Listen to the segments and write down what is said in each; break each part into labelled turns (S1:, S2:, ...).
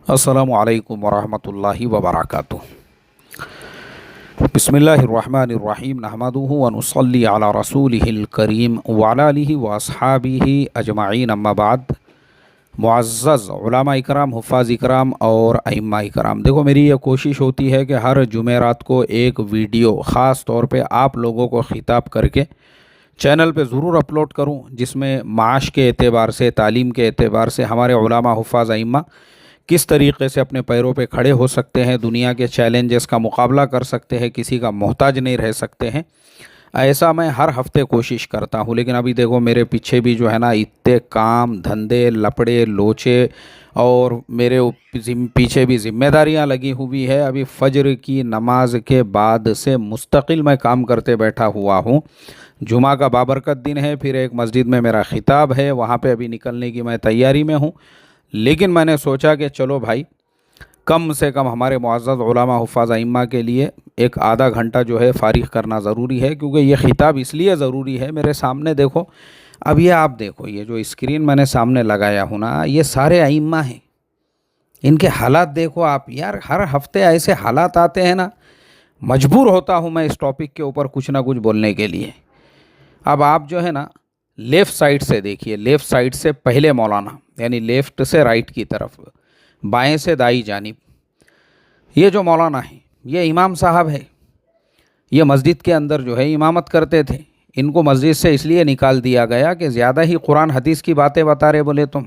S1: अस्सलामु अलैकुम वरहमतुल्लाहि वबरकातुहू। बिस्मिल्लाहिर्रहमानिर्रहीम नहमदुहु व नुसल्ली अला रसूलिहिल करीम व अला आलिहि व अस्हाबिहि अजमाइन अम्मा बाद। मुअज़्ज़ज़ उलमा इकराम, हुफ़ाज़ इकराम और अइम्मा इकराम, देखो मेरी ये कोशिश होती है कि हर जुमेरात को एक वीडियो ख़ास तौर पे आप लोगों को ख़िताब करके चैनल पे ज़रूर अपलोड करूं, जिसमें माश के एतबार से, तालीम के एतबार से हमारे उलमा, हुफ़ाज़, अइम्मा किस तरीक़े से अपने पैरों पे खड़े हो सकते हैं, दुनिया के चैलेंजेस का मुकाबला कर सकते हैं, किसी का मोहताज नहीं रह सकते हैं। ऐसा मैं हर हफ्ते कोशिश करता हूँ। लेकिन अभी देखो मेरे पीछे भी जो है ना इतने काम धंधे, लपड़े लोचे और मेरे पीछे भी ज़िम्मेदारियाँ लगी हुई है। अभी फ़जर की नमाज के बाद से मुस्तकिल मैं काम करते बैठा हुआ हूँ। जुमा का बाबरकत दिन है, फिर एक मस्जिद में मेरा ख़िताब है, वहाँ पे अभी निकलने की मैं तैयारी में हूँ। लेकिन मैंने सोचा कि चलो भाई, कम से कम हमारे मुअज़्ज़ज़ उलमा, हुफ़ाज़, अइम्मा के लिए एक आधा घंटा जो है फ़ारिग करना ज़रूरी है। क्योंकि ये ख़िताब इसलिए ज़रूरी है, मेरे सामने देखो, अब ये आप देखो, ये जो स्क्रीन मैंने सामने लगाया हूँ ना, ये सारे अइम्मा हैं। इनके हालात देखो आप यार, हर हफ्ते ऐसे हालात आते हैं ना, मजबूर होता हूँ मैं इस टॉपिक के ऊपर कुछ ना कुछ बोलने के लिए। अब आप जो है ना लेफ़्ट साइड से देखिए, लेफ़्ट साइड से पहले मौलाना, यानी लेफ़्ट से राइट की तरफ, बाएं से दाई जानिब, ये जो मौलाना है ये इमाम साहब है। ये मस्जिद के अंदर जो है इमामत करते थे। इनको मस्जिद से इसलिए निकाल दिया गया कि ज़्यादा ही कुरान हदीस की बातें बता रहे, बोले तुम।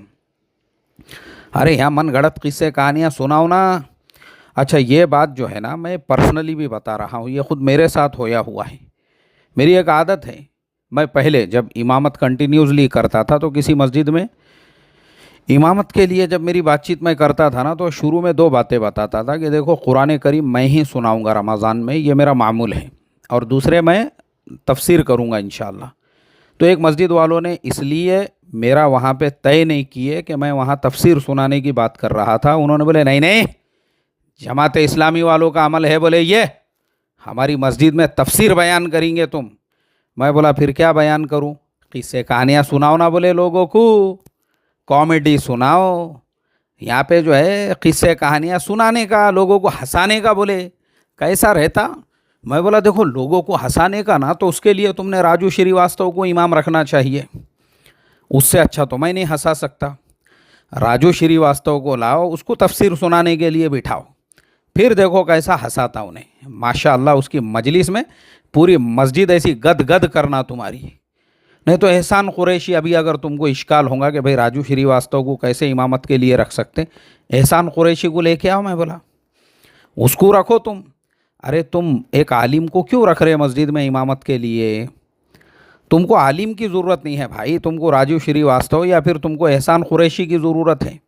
S1: अरे यहाँ मन गढ़ंत किस्से कहानियाँ सुनाओ ना। अच्छा, ये बात जो है ना मैं पर्सनली भी बता रहा हूँ, ये ख़ुद मेरे साथ होया हुआ है। मेरी एक आदत है, मैं पहले जब इमामत कंटिन्यूसली करता था तो किसी मस्जिद में इमामत के लिए जब मेरी बातचीत मैं करता था ना, तो शुरू में दो बातें बताता था कि देखो कुरान करीम मैं ही सुनाऊंगा रमज़ान में, ये मेरा मामूल है, और दूसरे मैं तफसीर करूंगा इंशाअल्लाह। तो एक मस्जिद वालों ने इसलिए मेरा वहाँ पे तय नहीं किए कि मैं वहाँ तफसीर सुनाने की बात कर रहा था। उन्होंने बोले नहीं नहीं, जमात इस्लामी वालों का अमल है, बोले ये हमारी मस्जिद में तफसीर बयान करेंगे तुम। मैं बोला फिर क्या बयान करूँ, किस्से कहानियाँ सुनाओ ना, बोले लोगों को कॉमेडी सुनाओ। यहाँ पे जो है किस्से कहानियाँ सुनाने का, लोगों को हंसाने का, बोले कैसा रहता। मैं बोला देखो, लोगों को हंसाने का ना, तो उसके लिए तुमने राजू श्रीवास्तव को इमाम रखना चाहिए, उससे अच्छा तो मैं नहीं हंसा सकता। राजू श्रीवास्तव को लाओ, उसको तफसीर सुनाने के लिए बिठाओ, फिर देखो कैसा हंसाता उन्हें। माशाअल्लाह उसकी मजलिस में पूरी मस्जिद ऐसी गद गद करना तुम्हारी। नहीं तो एहसान कुरैशी, अभी अगर तुमको इश्काल होगा कि भाई राजू श्रीवास्तव को कैसे इमामत के लिए रख सकते, एहसान कुरैशी को लेके आओ। मैं बोला उसको रखो तुम। अरे तुम एक आलिम को क्यों रख रहे मस्जिद में इमामत के लिए? तुमको आलिम की ज़रूरत नहीं है भाई, तुमको राजू श्रीवास्तव या फिर तुमको एहसान कुरैशी की ज़रूरत है।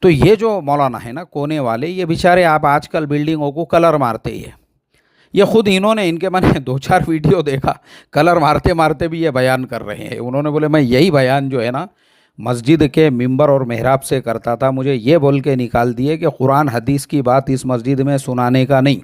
S1: तो ये जो मौलाना है ना कोने वाले, ये बेचारे आप आजकल बिल्डिंगों को कलर मारते ही है। ये खुद इन्होंने, इनके मैंने दो चार वीडियो देखा, कलर मारते मारते भी ये बयान कर रहे हैं। उन्होंने बोले मैं यही बयान जो है ना मस्जिद के मिंबर और मेहराब से करता था, मुझे ये बोल के निकाल दिए कि कुरान हदीस की बात इस मस्जिद में सुनाने का नहीं।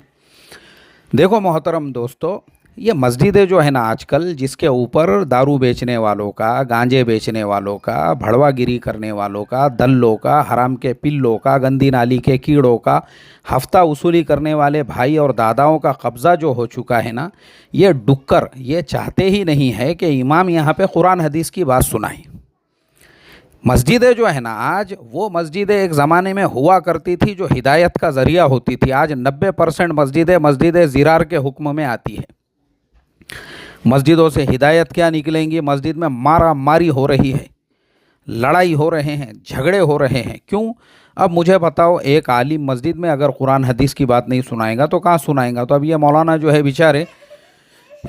S1: देखो मोहतरम दोस्तों, ये मस्जिदें जो है ना आजकल, जिसके ऊपर दारू बेचने वालों का, गांजे बेचने वालों का, भड़वागिरी करने वालों का, दल्लों का, हराम के पिल्लों का, गंदी नाली के कीड़ों का, हफ्ता वसूली करने वाले भाई और दादाओं का कब्ज़ा जो हो चुका है ना, ये डुक्कर ये चाहते ही नहीं है कि इमाम यहाँ पे कुरान हदीस की बात सुनाए। मस्जिदें जो है ना आज, वो मस्जिदें एक ज़माने में हुआ करती थी जो हिदायत का ज़रिया होती थी। आज 90% मस्जिदें ज़िरार के हुक्म में आती है। मस्जिदों से हिदायत क्या निकलेंगी? मस्जिद में मारा मारी हो रही है, लड़ाई हो रहे हैं, झगड़े हो रहे हैं। क्यों? अब मुझे बताओ, एक आलिम मस्जिद में अगर कुरान हदीस की बात नहीं सुनाएगा तो कहाँ सुनाएगा? तो अब ये मौलाना जो है बेचारे,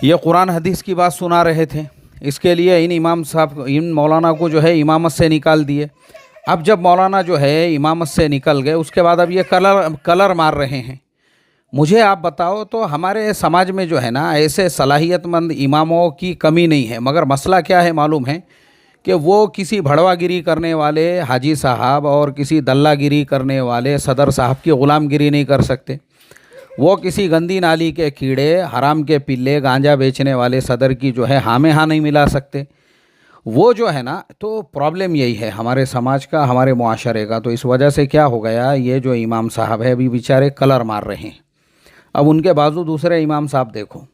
S1: ये कुरान हदीस की बात सुना रहे थे, इसके लिए इन इमाम साहब, इन मौलाना को जो है इमामत से निकाल दिए। अब जब मौलाना जो है इमामत से निकल गए, उसके बाद अब ये कलर मार रहे हैं। मुझे आप बताओ, तो हमारे समाज में जो है ना ऐसे सलाहियतमंद इमामों की कमी नहीं है, मगर मसला क्या है मालूम है कि वो किसी भड़वागिरी करने वाले हाजी साहब और किसी दल्लागिरी करने वाले सदर साहब की ग़ुलामगिरी नहीं कर सकते। वो किसी गंदी नाली के कीड़े, हराम के पिल्ले, गांजा बेचने वाले सदर की जो है हाँ में हाँ नहीं मिला सकते। वो जो है ना, तो प्रॉब्लम यही है हमारे समाज का, हमारे मुआशरे का। तो इस वजह से क्या हो गया, ये जो इमाम साहब है अभी बेचारे कलर मार रहे हैं। अब उनके बाजू दूसरे इमाम साहब देखो।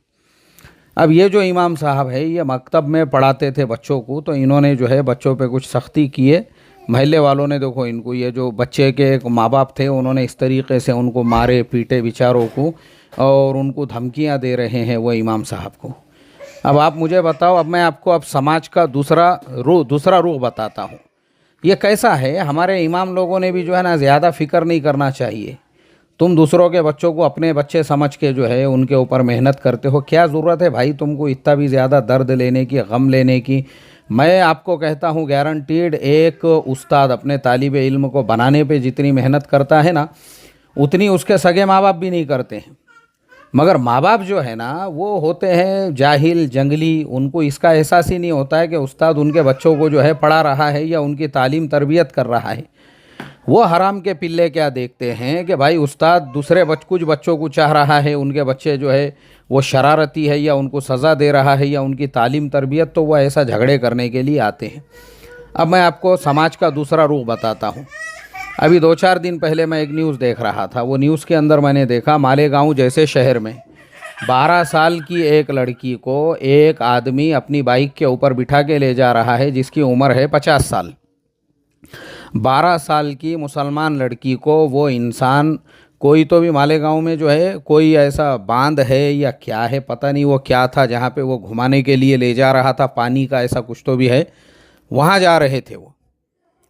S1: अब ये जो इमाम साहब है ये मकतब में पढ़ाते थे बच्चों को, तो इन्होंने जो है बच्चों पे कुछ सख्ती किए। महल्ले वालों ने देखो इनको, ये जो बच्चे के एक माँ बाप थे उन्होंने इस तरीके से उनको मारे पीटे बेचारों को, और उनको धमकियां दे रहे हैं वो इमाम साहब को। अब आप मुझे बताओ, अब मैं आपको अब समाज का दूसरा रुख बताता हूँ। ये कैसा है, हमारे इमाम लोगों ने भी जो है ना ज़्यादा फिक्र नहीं करना चाहिए। तुम दूसरों के बच्चों को अपने बच्चे समझ के जो है उनके ऊपर मेहनत करते हो, क्या ज़रूरत है भाई तुमको इतना भी ज़्यादा दर्द लेने की, गम लेने की। मैं आपको कहता हूँ गारंटीड, एक उस्ताद अपने तालिब इल्म को बनाने पे जितनी मेहनत करता है ना, उतनी उसके सगे माँ बाप भी नहीं करते हैं। मगर माँ बाप जो है ना वो होते हैं जाहिल, जंगली। उनको इसका एहसास ही नहीं होता है कि उस्ताद उनके बच्चों को जो है पढ़ा रहा है या उनकी तालीम तरबियत कर रहा है। वो हराम के पिल्ले क्या देखते हैं कि भाई उस्ताद दूसरे कुछ बच्चों को चाह रहा है, उनके बच्चे जो है वो शरारती है या उनको सज़ा दे रहा है या उनकी तालीम तरबियत, तो वह ऐसा झगड़े करने के लिए आते हैं। अब मैं आपको समाज का दूसरा रुख बताता हूँ। अभी 2-4 दिन पहले मैं एक न्यूज़ देख रहा था। वो न्यूज़ के अंदर मैंने देखा, मालेगांव जैसे शहर में 12 साल की एक लड़की को एक आदमी अपनी बाइक के ऊपर बिठा के ले जा रहा है जिसकी उम्र है 50 साल। 12 साल की मुसलमान लड़की को वो इंसान, कोई तो भी मालेगांव में जो है कोई ऐसा बांध है या क्या है पता नहीं वो क्या था, जहाँ पे वो घुमाने के लिए ले जा रहा था, पानी का ऐसा कुछ तो भी है, वहाँ जा रहे थे वो।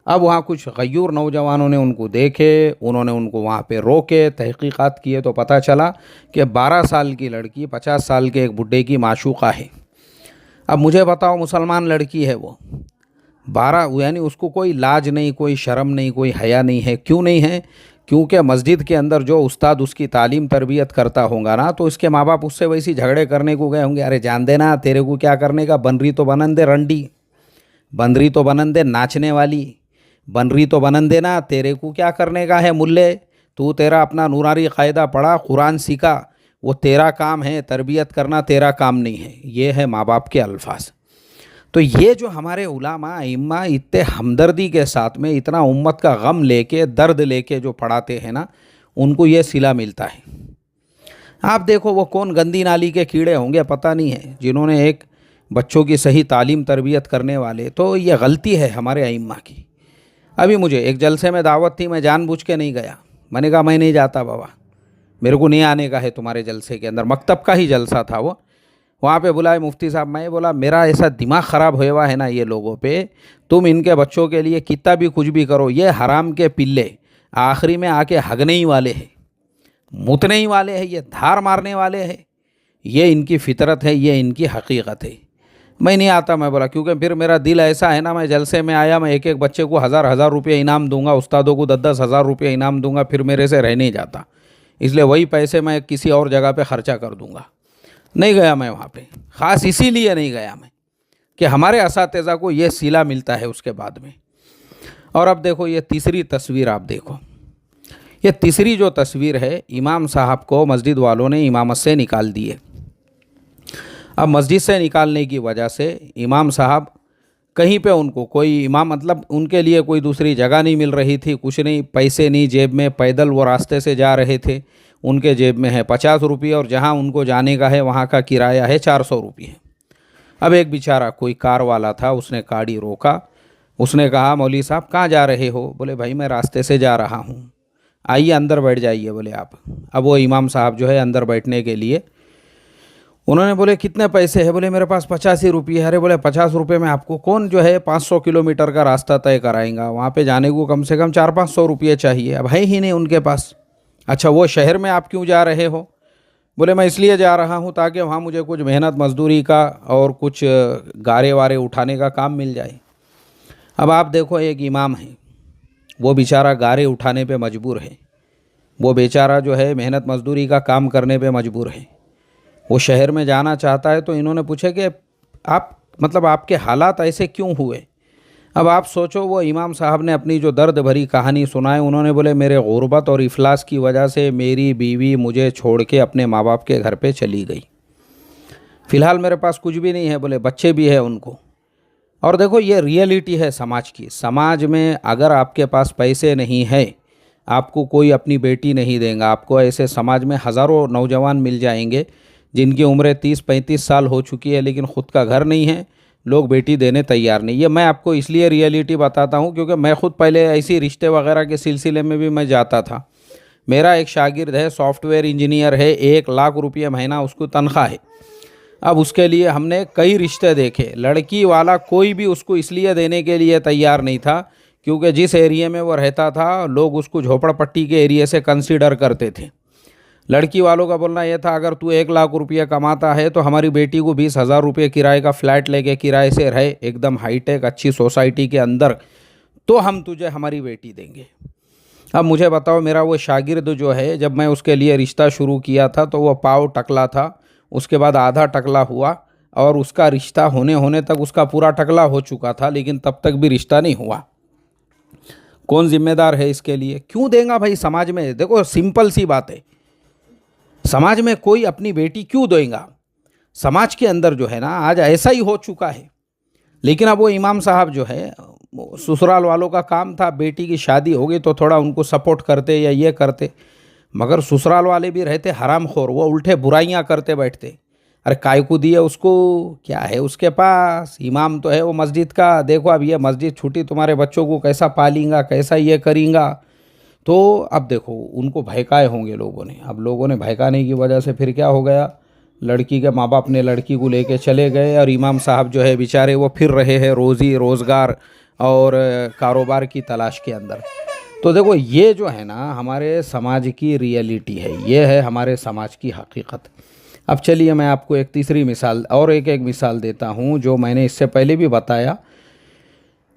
S1: अब वहाँ कुछ गयूर नौजवानों ने उनको देखे, उन्होंने उनको वहाँ पे रोके, तहकीकात किए तो पता चला कि 12 साल की लड़की 50 साल के एक बुड्ढे की माशूका है। अब मुझे बताओ, मुसलमान लड़की है वो, 12, यानी उसको कोई लाज नहीं, कोई शर्म नहीं, कोई हया नहीं है। क्यों नहीं है? क्योंकि मस्जिद के अंदर जो उस्ताद उसकी तालीम तरबियत करता होगा ना, तो इसके माँ बाप उससे वैसी झगड़े करने को गए होंगे, अरे जान देना तेरे को क्या करने का, बन रही तो बनन दे रंडी, बन रही तो बनन दे नाचने वाली, बन रही तो बनन देना, तेरे को क्या करने का है मुल्ले, तू तेरा अपना नूरानी क़ायदा पढ़ा, कुरान सीखा, वो तेरा काम है, तरबियत करना तेरा काम नहीं है। ये है माँ बाप के अल्फाज। तो ये जो हमारे उलामा इम्मा इतने हमदर्दी के साथ में इतना उम्मत का गम लेके, दर्द लेके जो पढ़ाते हैं ना, उनको ये सिला मिलता है। आप देखो वो कौन गंदी नाली के कीड़े होंगे पता नहीं है, जिन्होंने एक बच्चों की सही तालीम तरबियत करने वाले। तो ये गलती है हमारे इम्मा की। अभी मुझे एक जलसे में दावत थी, मैं जानबूझ के नहीं गया। मैंने कहा मैं नहीं जाता बाबा, मेरे को नहीं आने का है तुम्हारे जलसे के अंदर। मकतब का ही जलसा था वो, वहाँ पे बुलाए मुफ्ती साहब। मैं बोला मेरा ऐसा दिमाग ख़राब हुआ हुआ है ना ये लोगों पे, तुम इनके बच्चों के लिए कितना भी कुछ भी करो, ये हराम के पिल्ले आखिरी में आके हगने ही वाले हैं, मुतने ही वाले हैं, ये धार मारने वाले हैं। ये इनकी फितरत है, ये इनकी हकीकत है। मैं नहीं आता, मैं बोला, क्योंकि फिर मेरा दिल ऐसा है ना, मैं जलसे में आया, मैं एक एक बच्चे को 1000-1000 रुपये इनाम दूंगा, उस्तादों को 10-10 हज़ार रुपये इनाम दूंगा, फिर मेरे से रह नहीं जाता। इसलिए वही पैसे मैं किसी और जगह पे ख़र्चा कर दूंगा। नहीं गया मैं वहाँ पे, ख़ास इसीलिए नहीं गया मैं कि हमारे असातिज़ा को ये सिला मिलता है उसके बाद में। और अब देखो ये तीसरी तस्वीर आप देखो। ये तीसरी जो तस्वीर है, इमाम साहब को मस्जिद वालों ने इमामत से निकाल दिए। अब मस्जिद से निकालने की वजह से इमाम साहब कहीं पे उनको कोई इमाम, मतलब उनके लिए कोई दूसरी जगह नहीं मिल रही थी, कुछ नहीं, पैसे नहीं जेब में, पैदल वो रास्ते से जा रहे थे, उनके जेब में है 50 रुपये और जहाँ उनको जाने का है वहाँ का किराया है 400 रुपये। अब एक बेचारा कोई कार वाला था, उसने गाड़ी रोका, उसने कहा मौलवी साहब कहाँ जा रहे हो? बोले भाई मैं रास्ते से जा रहा हूँ। आइए अंदर बैठ जाइए बोले आप। अब वो इमाम साहब जो है अंदर बैठने के लिए, उन्होंने बोले कितने पैसे है? बोले मेरे पास 85 रुपये है। अरे बोले 50 रुपये में आपको कौन जो है 500 किलोमीटर का रास्ता तय कराएगा? वहाँ पे जाने को कम से कम 400-500 रुपये चाहिए, अब है ही नहीं उनके पास। अच्छा वो शहर में आप क्यों जा रहे हो? बोले मैं इसलिए जा रहा हूँ ताकि वहाँ मुझे कुछ मेहनत मजदूरी का और कुछ गारे वारे उठाने का काम मिल जाए। अब आप देखो एक इमाम है, वो बेचारा गारे उठाने पे मजबूर है, वो बेचारा जो है मेहनत मजदूरी का काम करने पे मजबूर है, वो शहर में जाना चाहता है। तो इन्होंने पूछा कि आप, मतलब आपके हालात ऐसे क्यों हुए? अब आप सोचो, वो इमाम साहब ने अपनी जो दर्द भरी कहानी सुनाई, उन्होंने बोले मेरे गुर्बत और इफलास की वजह से मेरी बीवी मुझे छोड़ के अपने माँ बाप के घर पे चली गई। फ़िलहाल मेरे पास कुछ भी नहीं है, बोले बच्चे भी है उनको। और देखो ये रियलिटी है समाज की। समाज में अगर आपके पास पैसे नहीं है, आपको कोई अपनी बेटी नहीं देगा, आपको ऐसे समाज में हज़ारों नौजवान मिल जाएंगे जिनकी उम्रें 30-35 साल हो चुकी है लेकिन ख़ुद का घर नहीं है, लोग बेटी देने तैयार नहीं। ये मैं आपको इसलिए रियलिटी बताता हूँ क्योंकि मैं ख़ुद पहले ऐसी रिश्ते वगैरह के सिलसिले में भी मैं जाता था। मेरा एक शागिर्द है, सॉफ्टवेयर इंजीनियर है, 1 लाख रुपये महीना उसको तनख्वाह है। अब उसके लिए हमने कई रिश्ते देखे, लड़की वाला कोई भी उसको इसलिए देने के लिए तैयार नहीं था क्योंकि जिस एरिया में वो रहता था लोग उसको झोपड़पट्टी के एरिया से कंसीडर करते थे। लड़की वालों का बोलना यह था, अगर तू 1 लाख रुपये कमाता है तो हमारी बेटी को 20,000 रुपये किराए का फ्लैट लेके किराए से रहे, एकदम हाईटेक अच्छी सोसाइटी के अंदर, तो हम तुझे हमारी बेटी देंगे। अब मुझे बताओ, मेरा वो शागिर्द जो है, जब मैं उसके लिए रिश्ता शुरू किया था तो वो पाव टकला था, उसके बाद आधा टकला हुआ और उसका रिश्ता होने होने तक उसका पूरा टकला हो चुका था, लेकिन तब तक भी रिश्ता नहीं हुआ। कौन जिम्मेदार है इसके लिए? क्यों देगा भाई समाज में? देखो सिंपल सी बात है, समाज में कोई अपनी बेटी क्यों देगा? समाज के अंदर जो है ना आज ऐसा ही हो चुका है। लेकिन अब वो इमाम साहब जो है, ससुराल वालों का काम था, बेटी की शादी हो गई तो थोड़ा उनको सपोर्ट करते या ये करते, मगर ससुराल वाले भी रहते हरामखोर, वो उल्टे बुराइयां करते बैठते। अरे काय को दिए उसको, क्या है उसके पास? इमाम तो है वो मस्जिद का, देखो अब ये मस्जिद छूटी, तुम्हारे बच्चों को कैसा पालेंगा, कैसा ये करेंगा। तो अब देखो उनको भड़काए होंगे लोगों ने। अब लोगों ने भड़काने की वजह से फिर क्या हो गया, लड़की के माँ बाप ने लड़की को लेके चले गए और इमाम साहब जो है बेचारे वो फिर रहे हैं रोज़ी रोज़गार और कारोबार की तलाश के अंदर। तो देखो ये जो है ना हमारे समाज की रियलिटी है, ये है हमारे समाज की हकीकत। अब चलिए मैं आपको एक तीसरी मिसाल और एक मिसाल देता हूँ, जो मैंने इससे पहले भी बताया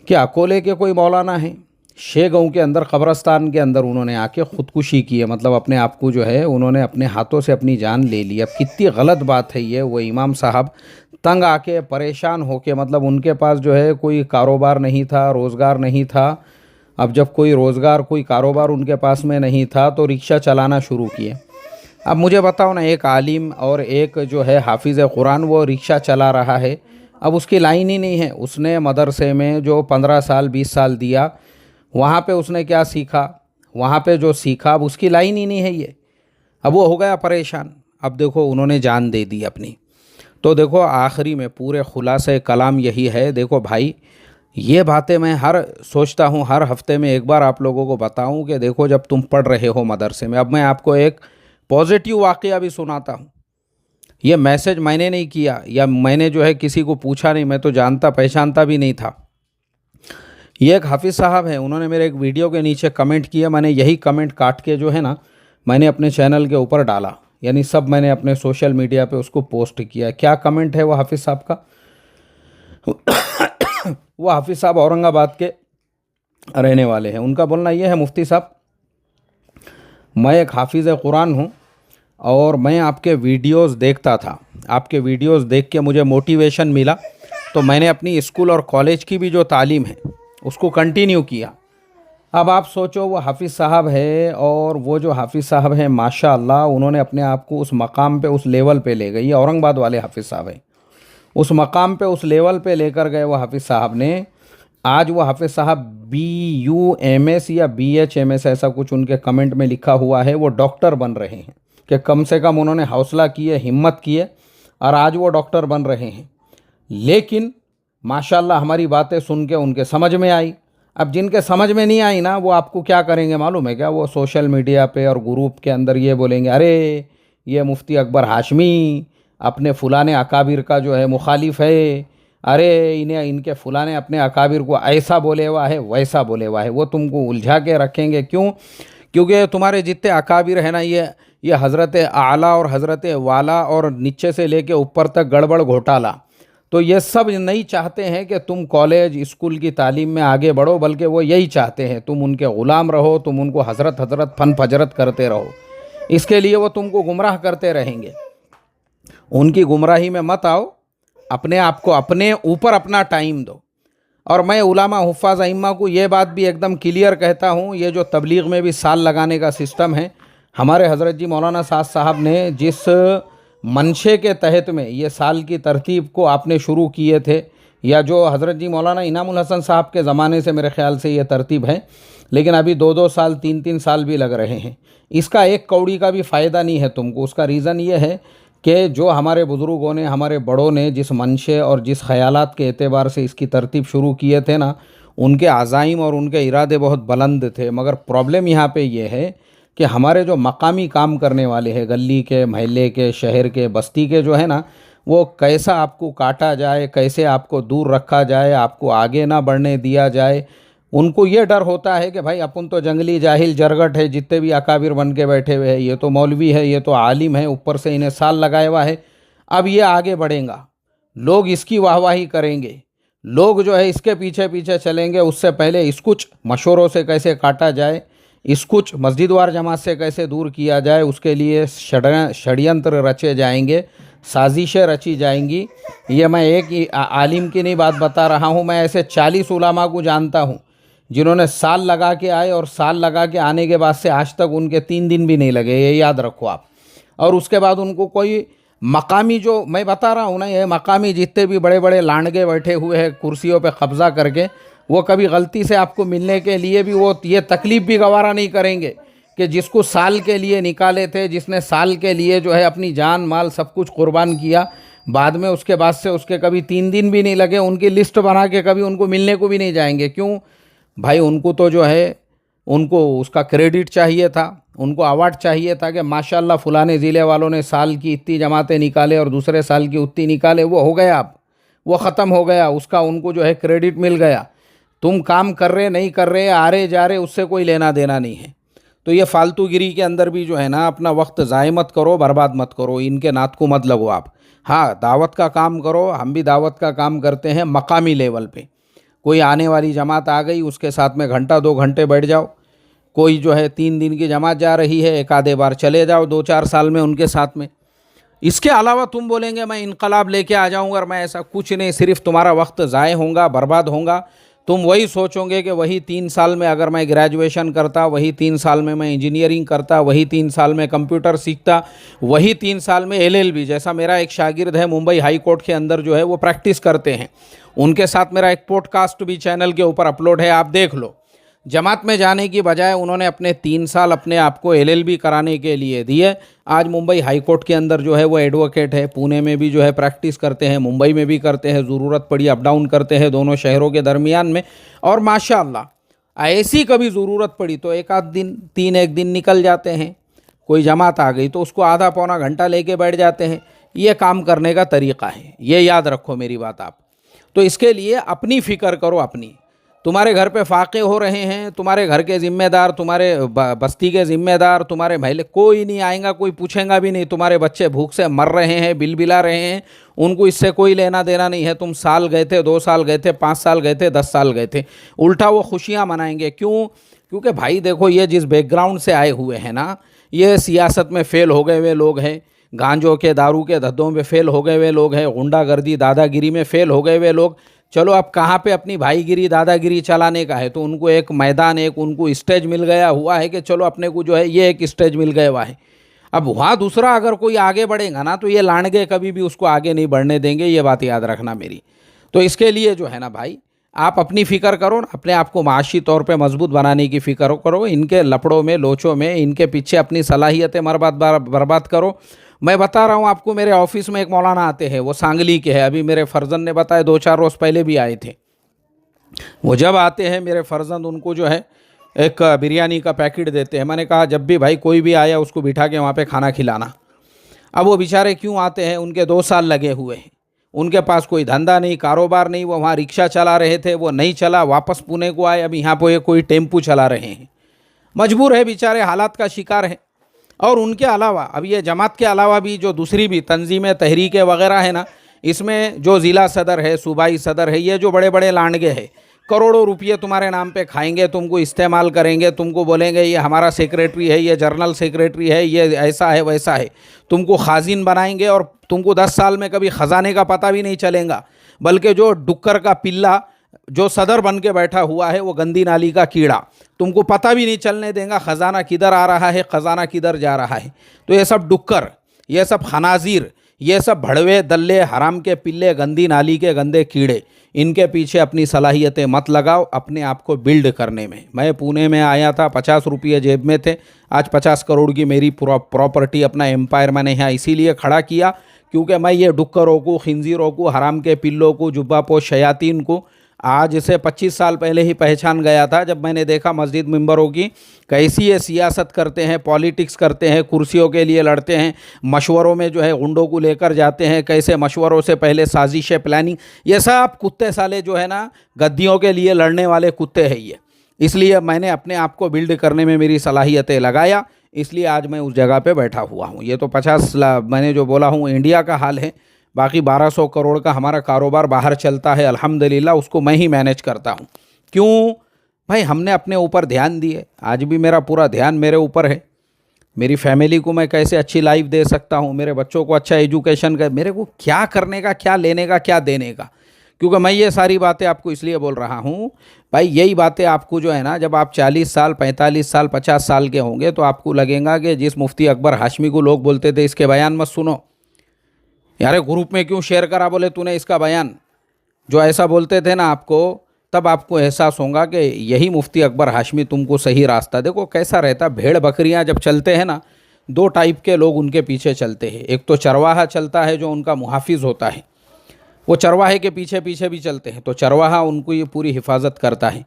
S1: कि अकोले के कोई मौलाना हैं, शेगांव के अंदर कब्रस्तान के अंदर उन्होंने आके ख़ुदकुशी की है, मतलब अपने आप को जो है उन्होंने अपने हाथों से अपनी जान ले ली। अब कितनी गलत बात है ये। वो इमाम साहब तंग आके परेशान होके, मतलब उनके पास जो है कोई कारोबार नहीं था, रोज़गार नहीं था। अब जब कोई रोज़गार कोई कारोबार उनके पास में नहीं था तो रिक्शा चलाना शुरू किए। अब मुझे बताओ ना, एक आलिम और एक जो है हाफिज़ कुरान वो रिक्शा चला रहा है, अब उसकी लाइन ही नहीं है। उसने मदरसे में जो 15 साल 20 साल दिया, वहाँ पे उसने क्या सीखा, वहाँ पे जो सीखा अब उसकी लाइन ही नहीं है ये। अब वो हो गया परेशान। अब देखो उन्होंने जान दे दी अपनी। तो देखो आखिरी में पूरे खुलासे कलाम यही है, देखो भाई ये बातें मैं सोचता हूँ हर हफ्ते में एक बार आप लोगों को बताऊँ कि देखो जब तुम पढ़ रहे हो मदरसे में। अब मैं आपको एक पॉजिटिव वाक़या भी सुनाता हूँ। ये मैसेज मैंने नहीं किया या मैंने जो है किसी को पूछा नहीं, मैं तो जानता पहचानता भी नहीं था। ये एक हाफिज़ साहब हैं, उन्होंने मेरे एक वीडियो के नीचे कमेंट किया, मैंने यही कमेंट काट के जो है ना मैंने अपने चैनल के ऊपर डाला, यानी सब मैंने अपने सोशल मीडिया पे उसको पोस्ट किया। क्या कमेंट है वो हाफिज़ साहब का? वो हाफिज़ साहब औरंगाबाद के रहने वाले हैं। उनका बोलना ये है, मुफ्ती साहब मैं एक हाफिज़ कुरान हूँ और मैं आपके वीडियोस देखता था, आपके वीडियोस देख के मुझे मोटिवेशन मिला, तो मैंने अपनी स्कूल और कॉलेज की भी जो तालीम है उसको कंटिन्यू किया। अब आप सोचो वो हाफिज़ साहब है और वो जो हाफिज़ साहब हैं माशाअल्लाह उन्होंने अपने आप को उस मकाम पे उस लेवल पे ले गए। ये औरंगाबाद वाले हाफिज़ साहब हैं, उस मकाम पे उस लेवल पे लेकर गए वो हाफिज़ साहब ने। आज वो हाफिज़ साहब BUMS या BHMS ऐसा कुछ उनके कमेंट में लिखा हुआ है, वो डॉक्टर बन रहे हैं। कि कम से कम उन्होंने हौसला किए, हिम्मत किए और आज वो डॉक्टर बन रहे हैं। लेकिन माशाल्लाह हमारी बातें सुन के उनके समझ में आई। अब जिनके समझ में नहीं आई ना वो आपको क्या करेंगे मालूम है क्या? वो सोशल मीडिया पे और ग्रुप के अंदर ये बोलेंगे, अरे ये मुफ्ती अकबर हाशमी अपने फुलाने अकाबिर का जो है मुखालिफ है, अरे इन्हें इनके फुलाने अपने अकाबिर को ऐसा बोले हुआ है वैसा बोले हुआ है। वो तुमको उलझा के रखेंगे। क्यों? क्योंकि तुम्हारे जितने अकाबिर है ना ये हज़रत आला और हज़रत वाला और नीचे से लेके ऊपर तक गड़बड़ घोटाला, तो ये सब नहीं चाहते हैं कि तुम कॉलेज स्कूल की तालीम में आगे बढ़ो, बल्कि वो यही चाहते हैं तुम उनके ग़ुलाम रहो, तुम उनको हज़रत फन फजरत करते रहो। इसके लिए वो तुमको गुमराह करते रहेंगे। उनकी गुमराही में मत आओ, अपने आप को अपने ऊपर अपना टाइम दो। और मैं उलामा हुफ़ाज़ अइम्मा को ये बात भी एकदम क्लियर कहता हूँ, ये जो तबलीग में भी साल लगाने का सिस्टम है, हमारे हज़रत जी मौलाना साद साहब ने जिस मंशे के तहत में ये साल की तरतीब को आपने शुरू किए थे या जो हज़रत जी मौलाना इनामुल हसन साहब के ज़माने से मेरे ख़्याल से ये तरतीब है, लेकिन अभी 2-2 साल 3-3 साल भी लग रहे हैं। इसका एक कौड़ी का भी फ़ायदा नहीं है तुमको। उसका रीज़न ये है कि जो हमारे बुज़ुर्गों ने, हमारे बड़ों ने जिस मंशे और जिस ख़यालात के एतबार से इसकी तरतीब शुरू किए थे ना, उनके अज़ाइम और उनके इरादे बहुत बुलंद थे। मगर प्रॉब्लम यहाँ पे ये है कि हमारे जो मकामी काम करने वाले हैं, गली के, महल्ले के, शहर के, बस्ती के जो है ना, वो कैसा आपको काटा जाए, कैसे आपको दूर रखा जाए, आपको आगे ना बढ़ने दिया जाए, उनको ये डर होता है कि भाई अपन तो जंगली जाहिल जरगट है, जितने भी अकाबिर बन के बैठे हुए हैं, ये तो मौलवी है, ये तो आलिम है, ऊपर से इन्हें साल लगाया हुआ है, अब ये आगे बढ़ेगा, लोग इसकी वाहवाही करेंगे, लोग जो है इसके पीछे पीछे चलेंगे। उससे पहले इस कुछ मशवरों से कैसे काटा जाए, इस कुछ मस्जिद वार जमात से कैसे दूर किया जाए, उसके लिए षड्यंत्र रचे जाएंगे, साजिशें रची जाएंगी। ये मैं एक ही आलिम की नहीं बात बता रहा हूँ, मैं ऐसे 40 उलामा को जानता हूँ जिन्होंने साल लगा के आए और साल लगा के आने के बाद से आज तक उनके 3 दिन भी नहीं लगे, ये याद रखो आप। और उसके बाद उनको कोई मकामी, जो मैं बता रहा हूँ ना, ये मकामी जितने भी बड़े बड़े लांडगे बैठे हुए हैं कुर्सियों पे कब्ज़ा करके, वो कभी गलती से आपको मिलने के लिए भी वो ये तकलीफ़ भी गवारा नहीं करेंगे कि जिसको साल के लिए निकाले थे, जिसने साल के लिए जो है अपनी जान माल सब कुछ कुर्बान किया, बाद में उसके बाद से उसके कभी 3 दिन भी नहीं लगे, उनकी लिस्ट बना के कभी उनको मिलने को भी नहीं जाएंगे। क्यों भाई? उनको तो जो है उनको उसका क्रेडिट चाहिए था, उनको अवार्ड चाहिए था कि माशाल्लाह फलाने ज़िले वालों ने साल की इतनी जमातें निकाले और दूसरे साल की उतनी निकाले। वो हो गया, अब वो ख़त्म हो गया, उसका उनको जो है क्रेडिट मिल गया। तुम काम कर रहे नहीं कर रहे, आ रहे जा रहे, उससे कोई लेना देना नहीं है। तो ये फालतूगिरी के अंदर भी जो है ना, अपना वक्त ज़ाय मत करो, बर्बाद मत करो, इनके नात को मत लगो आप। हाँ, दावत का काम करो, हम भी दावत का काम करते हैं मकामी लेवल पे। कोई आने वाली जमात आ गई, उसके साथ में घंटा 2 घंटे बैठ जाओ। कोई जो है 3 दिन की जमात जा रही है, एक आधे बार चले जाओ 2-4 साल में उनके साथ में। इसके अलावा तुम बोलेंगे मैं इनकलाब लेके आ जाऊंगा, और मैं ऐसा कुछ नहीं, सिर्फ तुम्हारा वक्त ज़ाय होगा, बर्बाद होगा। तुम वही सोचोगे कि वही 3 साल में अगर मैं ग्रेजुएशन करता, वही 3 साल में मैं इंजीनियरिंग करता, वही 3 साल में कंप्यूटर सीखता, वही 3 साल में LLB, जैसा मेरा एक शागिर्द है मुंबई हाई कोर्ट के अंदर जो है वो प्रैक्टिस करते हैं, उनके साथ मेरा एक पॉडकास्ट भी चैनल के ऊपर अपलोड है, आप देख लो। जमात में जाने की बजाय उन्होंने अपने 3 साल अपने आप को LLB कराने के लिए दिए। आज मुंबई हाई कोर्ट के अंदर जो है वो एडवोकेट है, पुणे में भी जो है प्रैक्टिस करते हैं, मुंबई में भी करते हैं, ज़रूरत पड़ी अप डाउन करते हैं दोनों शहरों के दरमियान में। और माशाअल्लाह ऐसी कभी ज़रूरत पड़ी तो एक आध दिन, एक दिन निकल जाते हैं। कोई जमात आ गई तो उसको आधा पौना घंटा लेके बैठ जाते हैं। ये काम करने का तरीक़ा है, ये याद रखो मेरी बात आप। तो इसके लिए अपनी फ़िक्र करो अपनी। तुम्हारे घर पे फाके हो रहे हैं, तुम्हारे घर के ज़िम्मेदार, तुम्हारे बस्ती के ज़िम्मेदार, तुम्हारे महल्ले, कोई नहीं आएगा, कोई पूछेगा भी नहीं। तुम्हारे बच्चे भूख से मर रहे हैं, बिलबिला रहे हैं, उनको इससे कोई लेना देना नहीं है। तुम साल गए थे, 2 साल गए थे, 5 साल गए थे, 10 साल गए थे, उल्टा वो खुशियाँ मनाएंगे। क्यों? क्योंकि भाई देखो, ये जिस बैकग्राउंड से आए हुए हैं ना, ये सियासत में फ़ेल हो गए हुए लोग हैं, गांजों के दारू के धद्दों में फ़ेल हो गए हुए लोग हैं, गुंडागर्दी दादागिरी में फ़ेल हो गए हुए लोग। चलो अब कहाँ पे अपनी भाईगिरी दादागिरी चलाने का है, तो उनको एक मैदान, एक उनको स्टेज मिल गया हुआ है कि चलो अपने को जो है ये एक स्टेज मिल गया हुआ है। अब वहाँ दूसरा अगर कोई आगे बढ़ेगा ना, तो ये लांडगे कभी भी उसको आगे नहीं बढ़ने देंगे, ये बात याद रखना मेरी। तो इसके लिए जो है ना भाई, आप अपनी फ़िक्र करो, अपने आप को माशी तौर पे मजबूत बनाने की फ़िक्र करो। इनके लपड़ों में, लोचों में, इनके पीछे अपनी सलाहियतें बर्बाद करो। मैं बता रहा हूँ आपको, मेरे ऑफिस में एक मौलाना आते हैं, वो सांगली के हैं। अभी मेरे फर्जंद ने बताया 2-4 रोज़ पहले भी आए थे। वो जब आते हैं मेरे फर्जंद, उनको जो है एक बिरयानी का पैकेट देते हैं। मैंने कहा जब भी भाई कोई भी आया उसको बिठा के वहाँ पे खाना खिलाना। अब वो बेचारे क्यों आते हैं, उनके 2 साल लगे हुए हैं, उनके पास कोई धंधा नहीं, कारोबार नहीं। वो वहाँ रिक्शा चला रहे थे, वो नहीं चला, वापस पुणे को आए, अब यहाँ पे कोई टेम्पू चला रहे हैं। मजबूर है बेचारे, हालात का शिकार है। और उनके अलावा अब ये जमात के अलावा भी जो दूसरी भी तंजीमें, तहरीकें वगैरह है ना, इसमें जो ज़िला सदर है, सूबाई सदर है, ये जो बड़े बड़े लांडगे हैं, करोड़ों रुपये तुम्हारे नाम पे खाएंगे, तुमको इस्तेमाल करेंगे, तुमको बोलेंगे ये हमारा सेक्रेटरी है, ये जनरल सेक्रेटरी है, ये ऐसा है वैसा है, तुमको खाजिन बनाएंगे और तुमको 10 साल में कभी ख़जाने का पता भी नहीं चलेगा। बल्कि जो डुक्कर का पिल्ला जो सदर बन के बैठा हुआ है, वो गंदी नाली का कीड़ा, तुमको पता भी नहीं चलने देगा ख़जाना किधर आ रहा है, ख़जाना किधर जा रहा है। तो ये सब डुक्कर, ये सब खनाजीर, ये सब भड़वे दल्ले, हराम के पिल्ले, गंदी नाली के गंदे कीड़े, इनके पीछे अपनी सलाहियतें मत लगाओ अपने आप को बिल्ड करने में। मैं पुणे में आया था, 50 रुपये जेब में थे, आज 50 करोड़ की मेरी प्रॉपर्टी, अपना एम्पायर मैंने यहाँ इसीलिए खड़ा किया क्योंकि मैं ये डुक्करों को, खिंजीरों को, हराम के पिल्लों को, जुब्बापोश शयातीन को आज से 25 साल पहले ही पहचान गया था जब मैंने देखा मस्जिद मिंबरों की कैसी ये सियासत करते हैं, पॉलिटिक्स करते हैं, कुर्सियों के लिए लड़ते हैं, मशवरों में जो है गुंडों को लेकर जाते हैं, कैसे मशवरों से पहले साजिशें, प्लानिंग, ये सब कुत्ते साले जो है ना गद्दियों के लिए लड़ने वाले कुत्ते हैं ये। इसलिए मैंने अपने आप को बिल्ड करने में मेरी सलाहियतें लगाया, इसलिए आज मैं उस जगह पे बैठा हुआ हूँ। ये तो 50 मैंने जो बोला हूँ इंडिया का हाल है, बाकी 1200 करोड़ का हमारा कारोबार बाहर चलता है अल्हम्दुलिल्लाह, उसको मैं ही मैनेज करता हूँ। क्यों भाई? हमने अपने ऊपर ध्यान दिए, आज भी मेरा पूरा ध्यान मेरे ऊपर है। मेरी फैमिली को मैं कैसे अच्छी लाइफ दे सकता हूँ, मेरे बच्चों को अच्छा एजुकेशन का, मेरे को क्या करने का, क्या लेने का, क्या देने का। क्योंकि मैं ये सारी बातें आपको इसलिए बोल रहा हूँ भाई, यही बातें आपको जो है ना, जब आप 40 साल, 45 साल, 50 साल के होंगे तो आपको लगेगा कि जिस मुफ्ती अकबर हाशमी को लोग बोलते थे इसके बयान मत सुनो यार, ग्रुप में क्यों शेयर करा बोले तूने इसका बयान, जो ऐसा बोलते थे ना आपको, तब आपको एहसास होगा कि यही मुफ्ती अकबर हाशमी तुमको सही रास्ता। देखो कैसा रहता, भेड़ बकरियां जब चलते हैं ना, दो टाइप के लोग उनके पीछे चलते हैं। एक तो चरवाहा चलता है जो उनका मुहाफिज होता है, वो चरवाहे के पीछे पीछे भी चलते हैं, तो चरवाहा उनको ये पूरी हिफाजत करता है।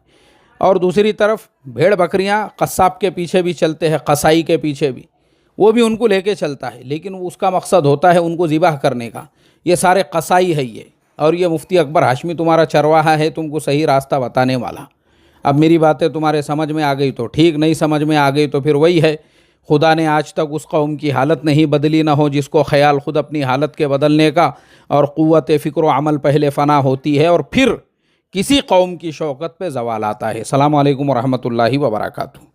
S1: और दूसरी तरफ भेड़ बकरियां कस्साब के पीछे भी चलते हैं, कसाई के पीछे भी, वो भी उनको लेके चलता है, लेकिन उसका मकसद होता है उनको ज़िबाह करने का। ये सारे कसाई है ये, और ये मुफ्ती अकबर हाशमी तुम्हारा चरवाहा है, तुमको सही रास्ता बताने वाला। अब मेरी बातें तुम्हारे समझ में आ गई तो ठीक, नहीं समझ में आ गई तो फिर वही है, खुदा ने आज तक उस कौम की हालत नहीं बदली ना हो जिसको ख्याल खुद अपनी हालत के बदलने का और क़ुव्वत फ़िक्र व अमल पहले फ़ना होती है और फिर किसी कौम की शौकत पे ज़वाल आता है। अस्सलामु अलैकुम व रहमतुल्लाहि व बरकातुहू।